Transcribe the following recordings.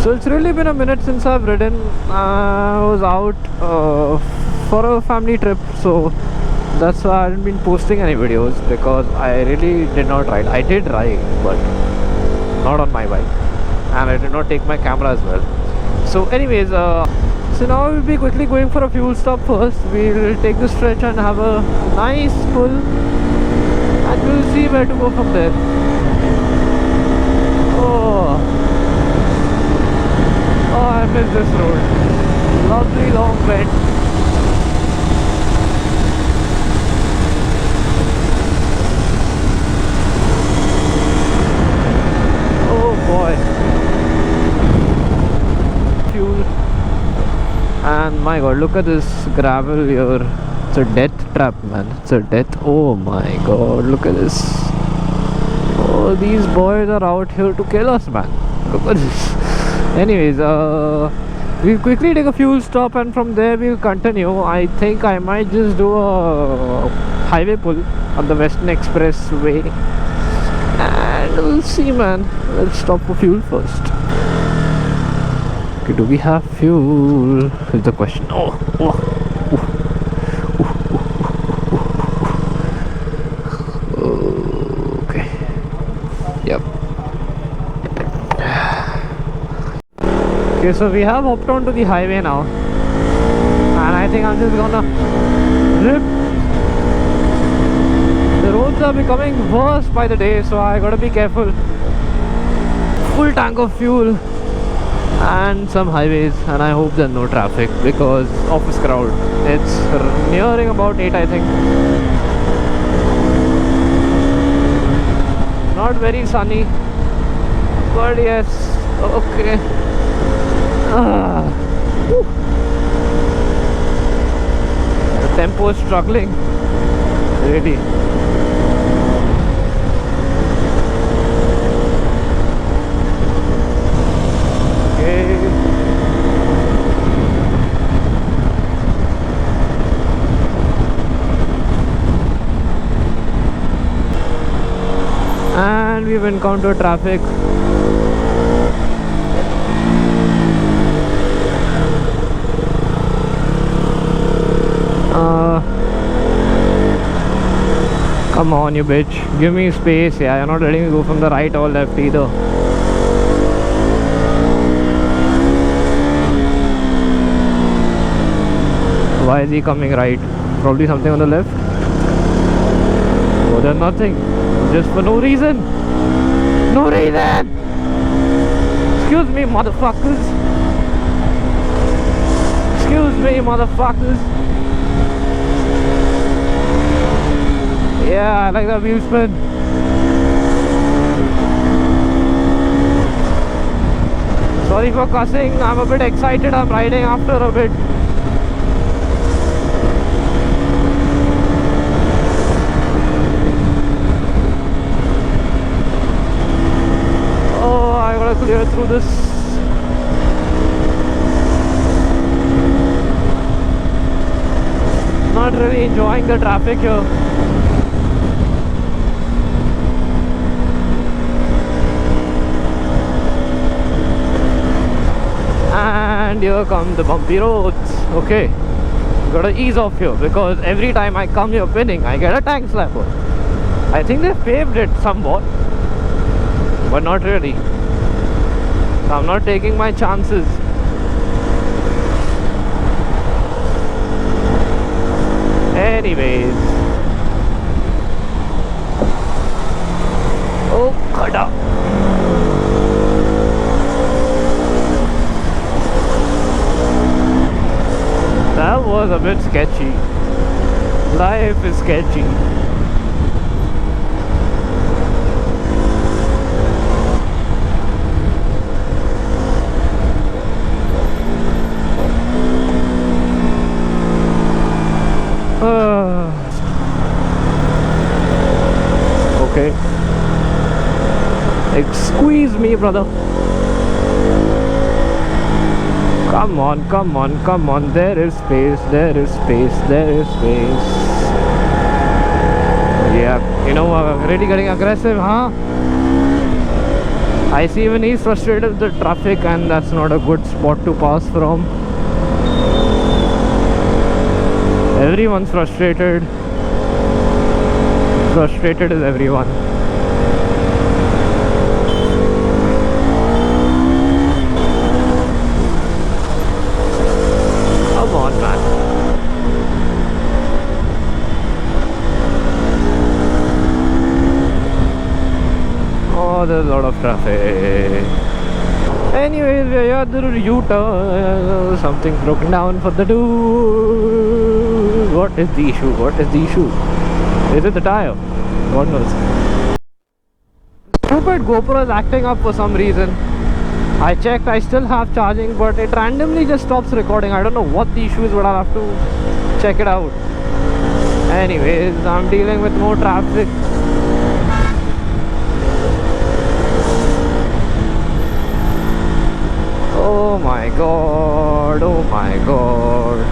So it's really been a minute since I've ridden. I was out for a family trip, so that's why I haven't been posting any videos, because I really did not ride. I did ride, but not on my bike, and I did not take my camera as well. So anyways, so now we'll be quickly going for a fuel stop first. We'll take the stretch and have a nice pull, and we'll see where to go from there. Oh, I miss this road. Lovely long bend. Oh boy. Fuel. And my god, look at this gravel here. It's a death trap, man. It's a death. Oh my god, look at this. Oh, these boys are out here to kill us, man. Look at this. Anyways, we'll quickly take a fuel stop, and from there we'll continue. I think I might just do a highway pull on the Western Expressway, and we'll see, man. Let's stop for fuel first. Okay, do we have fuel? Is the question. Okay. Yep. Okay, so we have hopped onto the highway now, and I think I'm just gonna rip. The roads are becoming worse by the day, so I gotta be careful. Full tank of fuel and some highways, and I hope there's no traffic because office crowd. It's nearing about 8, I think. Not very sunny, but yes, okay. The tempo is struggling, really. Okay. And we've encountered traffic. Come on, you bitch. Give me space. Yeah, you're not letting me go from the right or left either. Why is he coming right? Probably something on the left. Oh, there's nothing. Just for no reason. No reason! Excuse me, motherfuckers. Excuse me, motherfuckers. Yeah, I like the wheel spin. Sorry for cussing. I'm a bit excited. I'm riding after a bit. Oh, I gotta clear through this. Not really enjoying the traffic here. And here come the bumpy roads. Okay, gotta ease off here, because every time I come here pinning, I get a tank slapper. I think they've paved it somewhat, but not really. So I'm not taking my chances. Anyways. Oh, khada. That was a bit sketchy. Life is sketchy. Okay. Squeeze me, brother. Come on, come on, come on. There is space, there is space, there is space. Yeah, you know, really getting aggressive, huh? I see even he's frustrated with the traffic, and that's not a good spot to pass from. Everyone's frustrated. Frustrated is everyone. Come on, man. Oh, there's a lot of traffic. Anyways, we are at the U-turn. Something broken down for the dude. What is the issue? What is the issue? Is it the tire? God knows. Stupid GoPro is acting up for some reason. I checked, I still have charging, but it randomly just stops recording. I don't know what the issue is, but I'll have to check it out. Anyways, I'm dealing with more traffic. Oh my god, oh my god.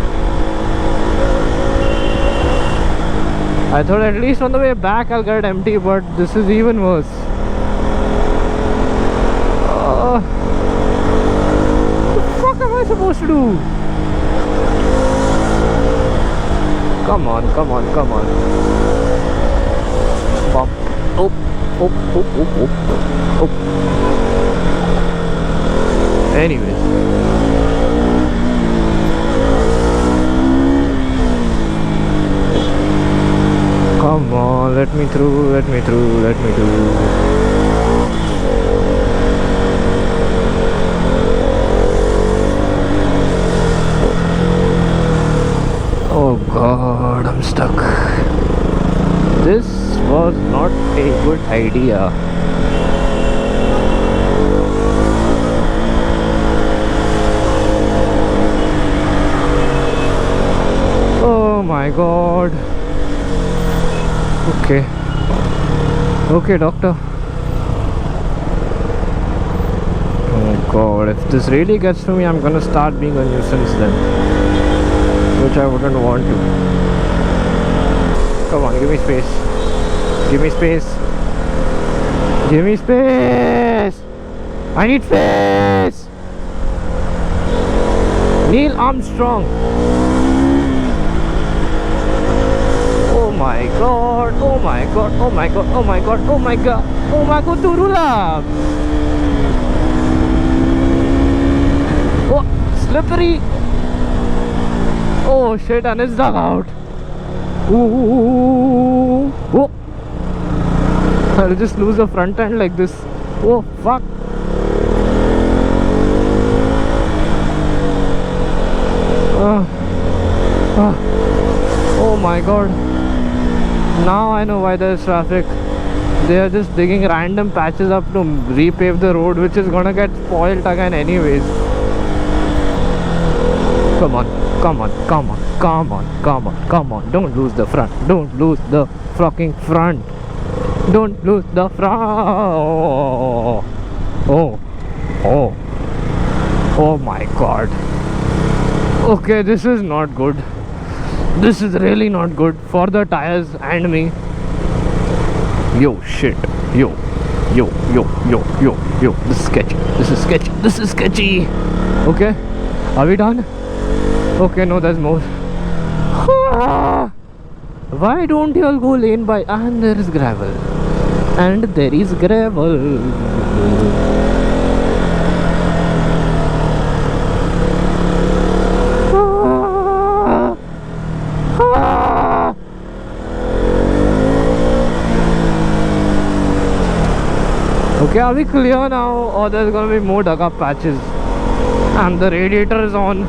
I thought at least on the way back I'll get empty, but this is even worse. What the fuck am I supposed to do? Come on, come on, come on. Bump. Oh, oh, oh, oh, oh, oh. Anyways. Come on, let me through, let me through, let me through. Oh god, I'm stuck. This was not a good idea. Oh my god. Okay. Okay, doctor. Oh god, if this really gets to me, I'm gonna start being a nuisance then. Which I wouldn't want to. Come on, give me space. Give me space. Give me space. I need space. Neil Armstrong. Oh my god, oh my god, oh my god, oh my god, oh my god, oh my god, turula. Oh, slippery. Oh shit, and it's dug out. Ooh, oh. I'll just lose the front end like this. Oh fuck. Oh my god. Now I know why there's traffic. They are just digging random patches up to repave the road, which is gonna get spoiled again anyways. Come on, come on, come on, come on, come on, come on. Don't lose the front. Don't lose the fucking front. Don't lose the front. Oh my god. Okay, this is not good. This is really not good for the tires and me. Yo, shit. Yo. This is sketchy. This is sketchy. This is sketchy. Okay, are we done? Okay, no, there's more. Why don't you all go lane by? And there is gravel. And there is gravel. Okay, are we clear now, or there's gonna be more dug up patches? And the radiator is on.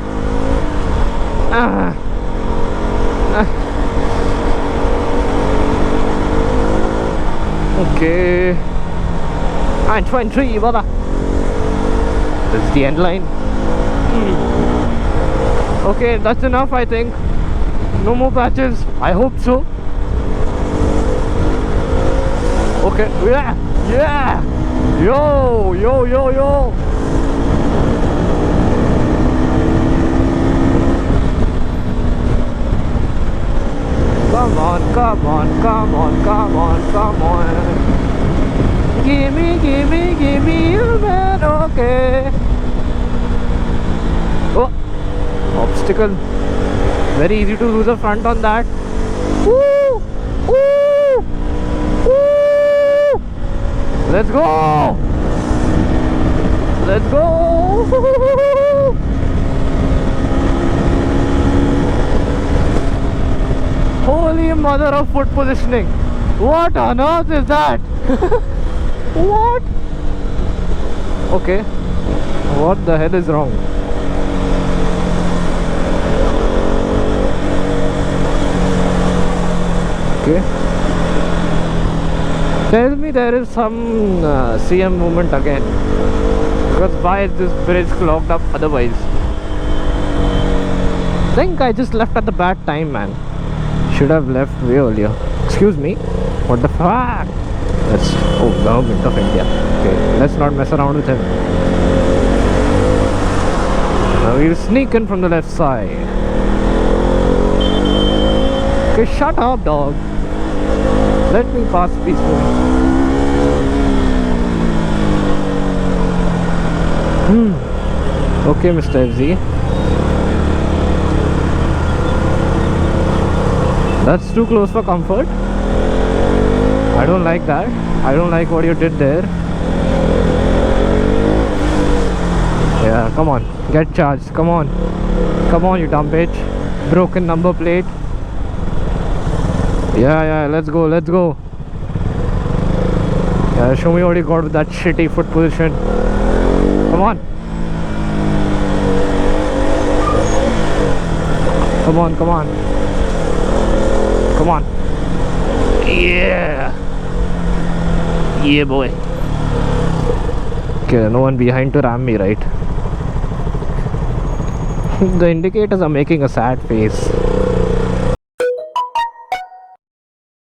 Okay. 923, brother. This is the end line. Okay, that's enough, I think. No more patches. I hope so. Okay. Yeah. Yo. Come on. Give me you. Okay. Oh, obstacle. Very easy to lose a front on that. Woo! Woo! Woo! Let's go! Let's go! Holy mother of foot positioning! What on earth is that? What? Okay. What the hell is wrong? Okay. Tell me there is some CM movement again. Because why is this bridge clogged up otherwise? I think I just left at the bad time, man. Should have left way earlier. Excuse me. What the fuck? That's government of India. Okay, let's not mess around with him. Now we'll sneak in from the left side. Okay, shut up, dog. Let me pass peacefully. Okay, Mr. FZ. That's too close for comfort. I don't like that. I don't like what you did there. Yeah, come on. Get charged. Come on. Come on, you dumb bitch. Broken number plate. Yeah, let's go, let's go. Yeah, show me what you got with that shitty foot position. Come on. Come on, come on. Come on. Yeah. Yeah, boy. Okay, no one behind to ram me, right? The indicators are making a sad face.